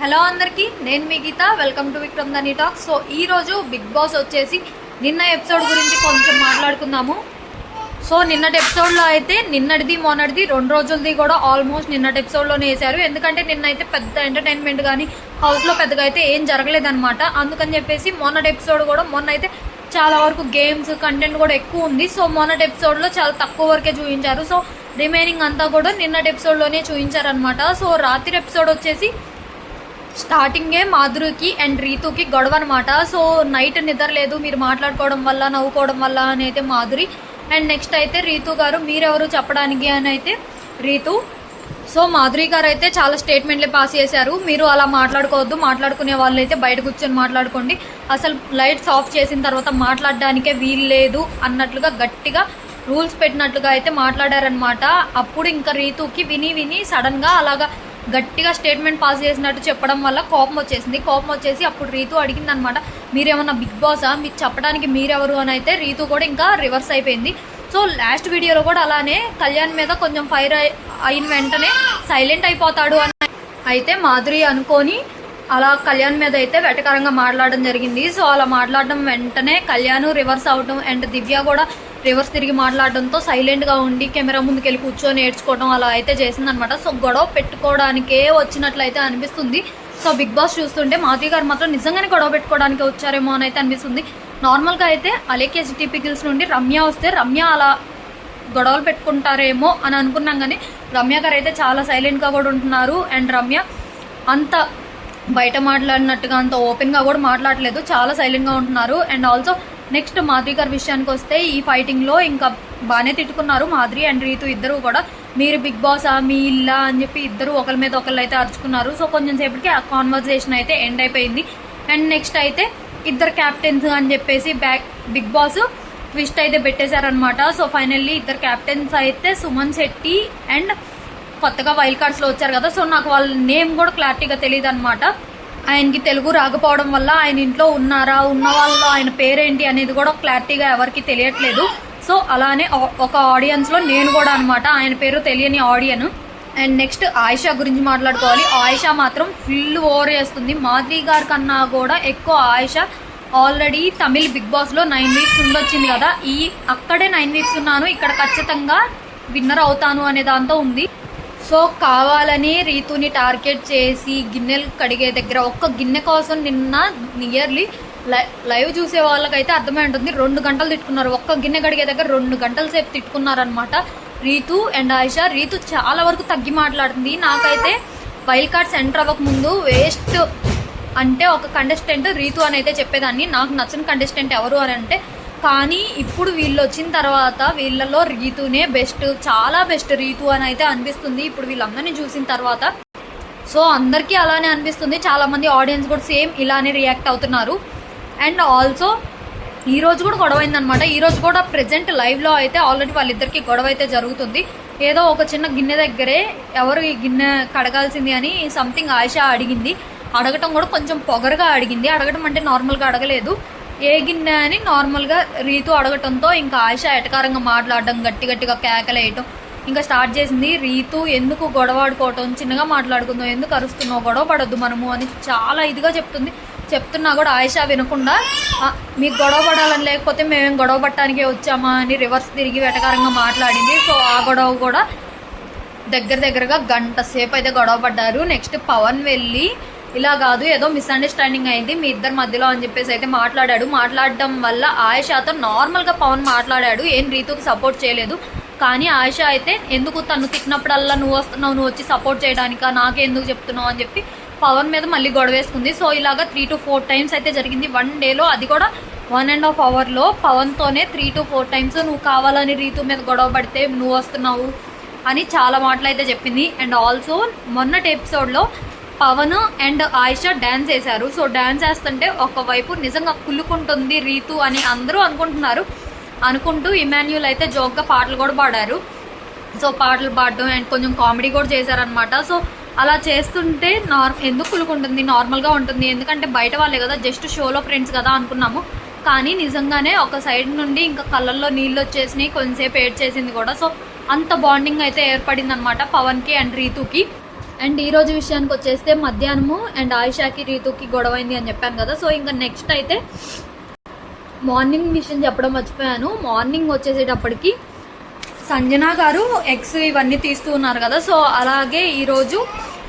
Hello అందరికీ, నేను మీ గీత. Welcome to Vikram దని టాక్. సో ఈరోజు బిగ్ బాస్ వచ్చేసి నిన్న ఎపిసోడ్ గురించి కొంచెం మాట్లాడుకుందాము. సో నిన్నటి ఎపిసోడ్లో అయితే నిన్నటిది మొన్నటిది 2 రోజులది కూడా ఆల్మోస్ట్ నిన్నటి ఎపిసోడ్లోనే వేశారు. ఎందుకంటే నిన్నైతే పెద్ద ఎంటర్టైన్మెంట్ కానీ హౌస్లో పెద్దగా అయితే ఏం జరగలేదన్నమాట. అందుకని చెప్పేసి మొన్నటి ఎపిసోడ్ కూడా మొన్న అయితే చాలా వరకు గేమ్స్ కంటెంట్ కూడా ఎక్కువ ఉంది. సో మొన్నటి ఎపిసోడ్లో చాలా తక్కువ వరకే చూపించారు. సో రిమైనింగ్ అంతా కూడా నిన్నటి ఎపిసోడ్లోనే చూపించారనమాట. సో రాత్రి ఎపిసోడ్ వచ్చేసి స్టార్టింగే మాధురికి అండ్ రీతుకి గొడవ అనమాట. సో నైట్ నిద్ర లేదు, మీరు మాట్లాడుకోవడం వల్ల నవ్వుకోవడం వల్ల అని అయితే మాధురి. అండ్ నెక్స్ట్ అయితే రీతు గారు మీరెవరు చెప్పడానికి అని అయితే రీతు. సో మాధురి గారు అయితే చాలా స్టేట్మెంట్లే పాస్ చేశారు. మీరు అలా మాట్లాడుకోవద్దు, మాట్లాడుకునే వాళ్ళు అయితే బయట కూర్చొని మాట్లాడుకోండి, అసలు లైట్స్ ఆఫ్ చేసిన తర్వాత మాట్లాడడానికే వీలు లేదు అన్నట్లుగా గట్టిగా రూల్స్ పెట్టినట్లుగా అయితే మాట్లాడారనమాట. అప్పుడు ఇంకా రీతుకి విని సడన్గా అలాగా గట్టిగా స్టేట్మెంట్ పాస్ చేసినట్టు చెప్పడం వల్ల కోపం వచ్చేసి అప్పుడు రీతు అడిగింది అనమాట, మీరేమన్నా బిగ్ బాసా, మీకు చెప్పడానికి మీరెవరు అని అయితే రీతు కూడా ఇంకా రివర్స్ అయిపోయింది. సో లాస్ట్ వీడియోలో కూడా అలానే కళ్యాణ్ మీద కొంచెం ఫైర్ అయిన వెంటనే సైలెంట్ అయిపోతాడు అని అయితే మాధురి అనుకొని అలా కళ్యాణ్ మీద అయితే వెటకరంగా మాట్లాడడం జరిగింది. సో అలా మాట్లాడడం వెంటనే కళ్యాణ్ రివర్స్ అవడం అండ్ దివ్య కూడా రివర్స్ తిరిగి మాట్లాడడంతో సైలెంట్గా ఉండి కెమెరా ముందుకు వెళ్ళి కూర్చొని ఏడ్చుకోవడం అలా అయితే చేసిందనమాట. సో గొడవ పెట్టుకోవడానికే వచ్చినట్లయితే అనిపిస్తుంది. సో బిగ్ బాస్ చూస్తుంటే మాధవి గారు మాత్రం నిజంగానే గొడవ పెట్టుకోవడానికి వచ్చారేమో అని అయితే అనిపిస్తుంది. నార్మల్గా అయితే అలేకే టిపికల్స్ నుండి రమ్య వస్తే రమ్య అలా గొడవలు పెట్టుకుంటారేమో అని అనుకున్నాం, కానీ రమ్య గారు అయితే చాలా సైలెంట్గా కూడా ఉంటున్నారు. అండ్ రమ్య అంత బయట మాట్లాడినట్టుగా అంత ఓపెన్గా కూడా మాట్లాడలేదు, చాలా సైలెంట్గా ఉంటున్నారు. అండ్ ఆల్సో నెక్స్ట్ మాధురి గారి విషయానికి వస్తే ఈ ఫైటింగ్లో ఇంకా బాగానే తిట్టుకున్నారు మాధురి అండ్ రీతు ఇద్దరు కూడా. మీరు బిగ్ బాసా, మీ ఇల్లా అని చెప్పి ఇద్దరు ఒకరి మీద ఒకళ్ళు అయితే అరుచుకున్నారు. సో కొంచెం సేపటికి ఆ కాన్వర్జేషన్ అయితే ఎండ్ అయిపోయింది. అండ్ నెక్స్ట్ అయితే ఇద్దరు క్యాప్టెన్స్ అని చెప్పేసి బిగ్ బాస్ ట్విస్ట్ అయితే పెట్టేశారనమాట. సో ఫైనల్లీ ఇద్దరు క్యాప్టెన్స్ అయితే సుమన్ శెట్టి అండ్ కొత్తగా వైల్డ్ కార్డ్స్లో వచ్చారు కదా, సో నాకు వాళ్ళ నేమ్ కూడా క్లారిటీగా తెలియదు అనమాట. ఆయనకి తెలుగు రాకపోవడం వల్ల ఆయన ఇంట్లో ఉన్నారా, ఉన్న వాళ్ళు ఆయన పేరేంటి అనేది కూడా క్లారిటీగా ఎవరికి తెలియట్లేదు. సో అలానే ఒక ఆడియన్స్లో నేను కూడా అనమాట, ఆయన పేరు తెలియని ఆడియన్. అండ్ నెక్స్ట్ ఆయిషా గురించి మాట్లాడుకోవాలి. ఆయిషా మాత్రం ఫుల్ ఓవర్ చేస్తుంది. మాధవి గారి కన్నా కూడా ఎక్కువ ఆయిషా ఆల్రెడీ తమిళ్ బిగ్ బాస్లో 9 వీక్స్ ఉండొచ్చింది కదా, అక్కడే 9 వీక్స్ ఉన్నాను, ఇక్కడ ఖచ్చితంగా విన్నర్ అవుతాను అనే దాంతో ఉంది. సో కావాలని రీతుని టార్గెట్ చేసి గిన్నెలు కడిగే దగ్గర ఒక్క గిన్నె కోసం నిన్న నియర్లీ లైవ్ చూసే వాళ్ళకైతే అర్థమై ఉంటుంది, 2 గంటలు తిట్టుకున్నారు. ఒక్క గిన్నె కడిగే దగ్గర 2 గంటల సేపు తిట్టుకున్నారనమాట రీతు అండ్ ఆయిషా. రీతు చాలా వరకు తగ్గి మాట్లాడుతుంది. నాకైతే వైల్డ్ కార్డ్స్ ఎంటర్ అవ్వక ముందు వేస్ట్ అంటే ఒక కంటెస్టెంట్ రీతు అని అయితే చెప్పేదాన్ని, నాకు నచ్చిన కంటెస్టెంట్ ఎవరు అని అంటే. కానీ ఇప్పుడు వీళ్ళు వచ్చిన తర్వాత వీళ్ళలో రీతునే బెస్ట్, చాలా బెస్ట్ రీతు అని అయితే అనిపిస్తుంది ఇప్పుడు వీళ్ళందరినీ చూసిన తర్వాత. సో అందరికీ అలానే అనిపిస్తుంది, చాలామంది ఆడియన్స్ కూడా సేమ్ ఇలానే రియాక్ట్ అవుతున్నారు. అండ్ ఆల్సో ఈరోజు కూడా గొడవ అయిందనమాట. ఈరోజు కూడా ప్రెజెంట్ లైవ్లో అయితే ఆల్రెడీ వాళ్ళిద్దరికి గొడవ అయితే జరుగుతుంది. ఏదో ఒక చిన్న గిన్నె దగ్గరే ఎవరు ఈ గిన్నె కడగాల్సింది అని సంథింగ్ ఆయిషా అడిగింది. అడగటం కూడా కొంచెం పొగరుగా అడిగింది, అడగటం అంటే నార్మల్గా అడగలేదు. ఏ గిన్నె అని నార్మల్గా రీతు అడగటంతో ఇంకా ఆయిషా ఎటకారంగా మాట్లాడడం, గట్టిగా కేకలేయటం ఇంకా స్టార్ట్ చేసింది. రీతు ఎందుకు గొడవ ఆడుకోవటం, చిన్నగా మాట్లాడుకుందాం, ఎందుకు అరుస్తున్నావు, గొడవ పడొద్దు మనము అని చాలా ఇదిగా చెప్తున్నా కూడా ఆయిషా వినకుండా మీకు గొడవ పడాలని లేకపోతే మేమేం గొడవ పట్టడానికే వచ్చామా అని రివర్స్ తిరిగి వెటకారంగా మాట్లాడింది. సో ఆ గొడవ కూడా దగ్గరగా గంట సేపు అయితే గొడవ పడ్డారు. నెక్స్ట్ పవన్ వెళ్ళి ఇలా కాదు, ఏదో మిస్అండర్స్టాండింగ్ అయింది మీ ఇద్దరి మధ్యలో అని చెప్పేసి అయితే మాట్లాడడం వల్ల ఆయిషాతో నార్మల్గా పవన్ మాట్లాడాడు, ఏం రీతుకి సపోర్ట్ చేయలేదు. కానీ ఆయిషా అయితే ఎందుకు తను తిట్టినప్పుడల్లా నువ్వు వస్తున్నావు, నువ్వు వచ్చి సపోర్ట్ చేయడానికా, నాకే ఎందుకు చెప్తున్నావు అని చెప్పి పవన్ మీద మళ్ళీ గొడవ వేసుకుంది. సో ఇలాగా 3 to 4 టైమ్స్ అయితే జరిగింది 1 డేలో, అది కూడా 1.5 అవర్లో పవన్తోనే 3 to 4 టైమ్స్ నువ్వు కావాలని రీతు మీద గొడవ పడితే నువ్వు వస్తున్నావు అని చాలా మాటలు అయితే చెప్పింది. అండ్ ఆల్సో మొన్నటి ఎపిసోడ్లో పవన్ అండ్ ఆయిషా డ్యాన్స్ వేశారు. సో డ్యాన్స్ వేస్తుంటే ఒకవైపు నిజంగా కుళ్ళుకుంటుంది రీతు అని అందరూ అనుకుంటూ ఇమాన్యుల్ అయితే జోక్గా పాటలు కూడా పాడారు. సో పాటలు పాడడం అండ్ కొంచెం కామెడీ కూడా చేశారనమాట. సో అలా చేస్తుంటే ఎందుకు కుళ్ళుకుంటుంది, నార్మల్గా ఉంటుంది, ఎందుకంటే బయట వాళ్ళే కదా, జస్ట్ షోలో ఫ్రెండ్స్ కదా అనుకున్నాము. కానీ నిజంగానే ఒక సైడ్ నుండి ఇంకా కళ్ళల్లో నీళ్ళు వచ్చేసినాయి, కొంచెంసేపు ఏడ్ చేసింది కూడా. సో అంత బాండింగ్ అయితే ఏర్పడింది అనమాట పవన్కి అండ్ రీతుకి. అండ్ ఈ రోజు విషయానికి వచ్చేస్తే మధ్యాహ్నము అండ్ ఆయిషాకి రీతుకి గొడవైంది అని చెప్పాను కదా. సో ఇంకా నెక్స్ట్ అయితే మార్నింగ్ విషయం చెప్పడం మర్చిపోయాను. మార్నింగ్ వచ్చేసేటప్పటికి సంజన గారు ఎగ్స్ ఇవన్నీ తీస్తూ ఉన్నారు కదా. సో అలాగే ఈరోజు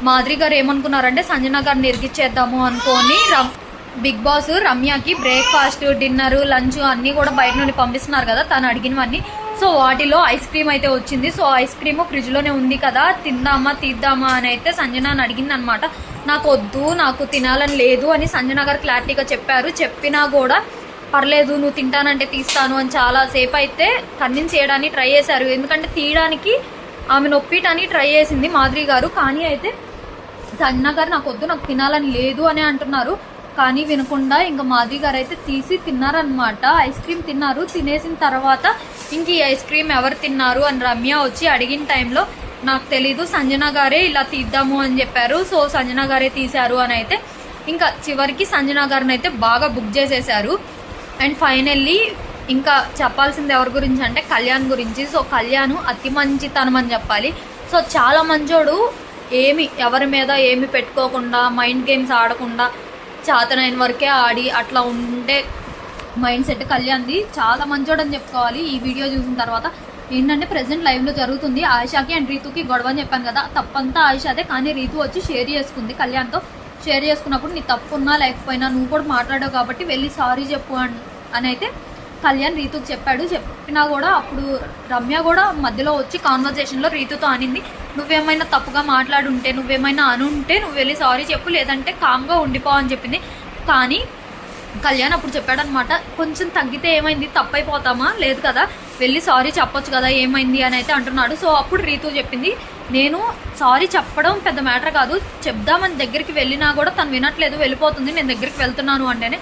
మాధురి గారు ఏమనుకున్నారంటే సంజన గారిని ఇరికిచ్చేద్దాము అనుకొని బిగ్ బాస్ రమ్యకి బ్రేక్ఫాస్ట్, డిన్నర్, లంచ్ అన్నీ కూడా బయట నుండి పంపిస్తున్నారు కదా తను అడిగినవన్నీ. సో వాటిలో ఐస్ క్రీమ్ అయితే వచ్చింది. సో ఐస్ క్రీమ్ ఫ్రిడ్జ్లోనే ఉంది కదా, తిందామా తీద్దామా అని అయితే సంజన అని అడిగింది అనమాట. నాకు వద్దు, నాకు తినాలని లేదు అని సంజన గారు క్లారిటీగా చెప్పారు. చెప్పినా కూడా పర్లేదు నువ్వు తింటానంటే తీస్తాను అని చాలాసేపు అయితే కన్విన్స్ చేయడానికి ట్రై చేశారు. ఎందుకంటే తీయడానికి ఆమె నొప్పిటానికి ట్రై చేసింది మాధురి గారు. కానీ అయితే సంజన గారు నాకు వద్దు, నాకు తినాలని లేదు అని అంటున్నారు. కానీ వినకుండా ఇంకా మాధురి గారు అయితే తీసి తిన్నారనమాట. ఐస్ క్రీమ్ తిన్నారు. తినేసిన తర్వాత ఇంక ఈ ఐస్ క్రీమ్ ఎవరు తిన్నారు అని రమ్య వచ్చి అడిగిన టైంలో నాకు తెలీదు, సంజన గారే ఇలా తీద్దాము అని చెప్పారు. సో సంజన గారే తీశారు అని అయితే ఇంకా చివరికి సంజన గారిని అయితే బాగా బుక్ చేసేసారు. అండ్ ఫైనల్లీ ఇంకా చెప్పాల్సింది ఎవరి గురించి అంటే కళ్యాణ్ గురించి. సో కళ్యాణ్ అతి మంచితనం అని చెప్పాలి. సో చాలా మంచోడు, ఎవరి మీద ఏమి పెట్టుకోకుండా, మైండ్ గేమ్స్ ఆడకుండా చేతనైన వరకే ఆడి అట్లా ఉండే మైండ్ సెట్ కళ్యాణ్ది. చాలా మంచోడు అని చెప్పుకోవాలి. ఈ వీడియో చూసిన తర్వాత ఏంటంటే ప్రెసెంట్ లైవ్లో జరుగుతుంది ఆయిషాకి అండ్ రీతుకి గొడవ అని చెప్పాను కదా, తప్పంతా ఆయిషాదే. కానీ రీతు వచ్చి షేర్ చేసుకుంది కళ్యాణ్తో. షేర్ చేసుకున్నప్పుడు నీ తప్పున్నా లేకపోయినా నువ్వు కూడా మాట్లాడావు కాబట్టి వెళ్ళి సారీ చెప్పు అని అయితే కళ్యాణ్ రీతుకి చెప్పాడు. చెప్పినా కూడా అప్పుడు రమ్య కూడా మధ్యలో వచ్చి కాన్వర్జేషన్లో రీతుతో అనింది, నువ్వేమైనా తప్పుగా మాట్లాడుంటే, నువ్వేమైనా అనుంటే నువ్వు వెళ్ళి సారీ చెప్పు, లేదంటే కామ్గా ఉండిపో అని చెప్పింది. కానీ కళ్యాణ్ అప్పుడు చెప్పాడనమాట, కొంచెం తగ్గితే ఏమైంది, తప్పైపోతామా, లేదు కదా, వెళ్ళి సారీ చెప్పొచ్చు కదా, ఏమైంది అని అయితే అంటున్నాడు. సో అప్పుడు రీతు చెప్పింది, నేను సారీ చెప్పడం పెద్ద మ్యాటర్ కాదు, చెప్దామని దగ్గరికి వెళ్ళినా కూడా తను వినట్లేదు, వెళ్ళిపోతుంది, నేను దగ్గరికి వెళ్తున్నాను అంటేనే.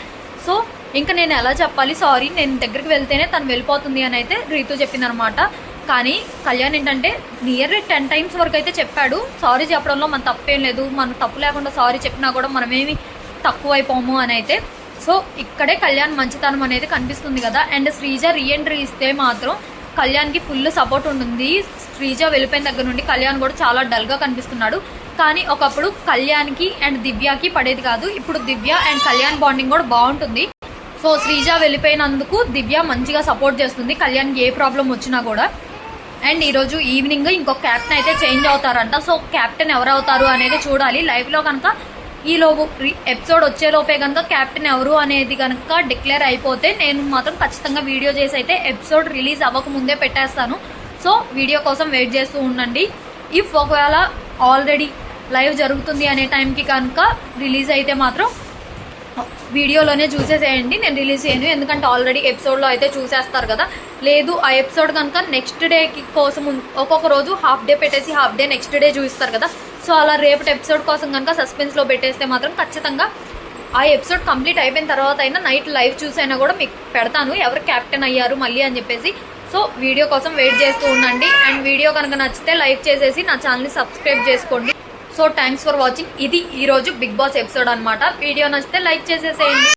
సో ఇంకా నేను ఎలా చెప్పాలి సారీ, నేను దగ్గరికి వెళ్తేనే తను వెళ్ళిపోతుంది అని అయితే రీతు చెప్పింది అనమాట. కానీ కళ్యాణ్ ఏంటంటే నియర్లీ 10 times వరకు అయితే చెప్పాడు సారీ చెప్పడంలో మన తప్పేం లేదు, మన తప్పు లేకుండా సారీ చెప్పినా కూడా మనమేమి తక్కువైపోము అని అయితే. సో ఇక్కడే కళ్యాణ్ మంచితనం అనేది కనిపిస్తుంది కదా. అండ్ శ్రీజ రీఎంట్రీ ఇస్తే మాత్రం కళ్యాణ్కి ఫుల్ సపోర్ట్ ఉంటుంది. శ్రీజ వెళ్ళిపోయిన దగ్గర నుండి కళ్యాణ్ కూడా చాలా డల్గా కనిపిస్తున్నాడు. కానీ ఒకప్పుడు కళ్యాణ్కి అండ్ దివ్యకి పడేది కాదు, ఇప్పుడు దివ్య అండ్ కళ్యాణ్ బాండింగ్ కూడా బాగుంటుంది. సో శ్రీజ వెళ్ళిపోయినందుకు దివ్య మంచిగా సపోర్ట్ చేస్తుంది కళ్యాణ్కి ఏ ప్రాబ్లం వచ్చినా కూడా. అండ్ ఈరోజు ఈవినింగ్ ఇంకొక క్యాప్టెన్ అయితే చేంజ్ అవుతారంట. సో క్యాప్టెన్ ఎవరు అవుతారు అనేది చూడాలి. లైవ్లో కనుక ఈలోపు ఎపిసోడ్ వచ్చేలోపే కనుక క్యాప్టెన్ ఎవరు అనేది కనుక డిక్లేర్ అయిపోతే నేను మాత్రం ఖచ్చితంగా వీడియో చేసి అయితే ఎపిసోడ్ రిలీజ్ అవ్వకముందే పెట్టేస్తాను. సో వీడియో కోసం వెయిట్ చేస్తూ ఉండండి. ఇఫ్ ఒకవేళ ఆల్రెడీ లైవ్ జరుగుతుంది అనే టైంకి కనుక రిలీజ్ అయితే మాత్రం వీడియోలోనే చూసేసేయండి, నేను రిలీజ్ చేయను. ఎందుకంటే ఆల్రెడీ ఎపిసోడ్లో అయితే చూసేస్తారు కదా. లేదు ఆ ఎపిసోడ్ కనుక నెక్స్ట్ డేకి కోసం ఒక్కొక్క రోజు హాఫ్ డే పెట్టేసి హాఫ్ డే నెక్స్ట్ డే చూపిస్తారు కదా. సో అలా రేపటి ఎపిసోడ్ కోసం కనుక సస్పెన్స్లో పెట్టేస్తే మాత్రం ఖచ్చితంగా ఆ ఎపిసోడ్ కంప్లీట్ అయిపోయిన తర్వాత అయినా నైట్ లైవ్ చూసైనా కూడా మీకు పెడతాను ఎవరు క్యాప్టెన్ అయ్యారు మళ్ళీ అని చెప్పేసి. సో వీడియో కోసం వెయిట్ చేస్తూ ఉండండి. అండ్ వీడియో కనుక నచ్చితే లైక్ చేసేసి నా ఛానల్ని సబ్స్క్రైబ్ చేసుకోండి. So thanks for watching. ఇది ఈరోజు బిగ్ బాస్ ఎపిసోడ్ అనమాట. వీడియో నచ్చితే లైక్ చేసేసేయండి.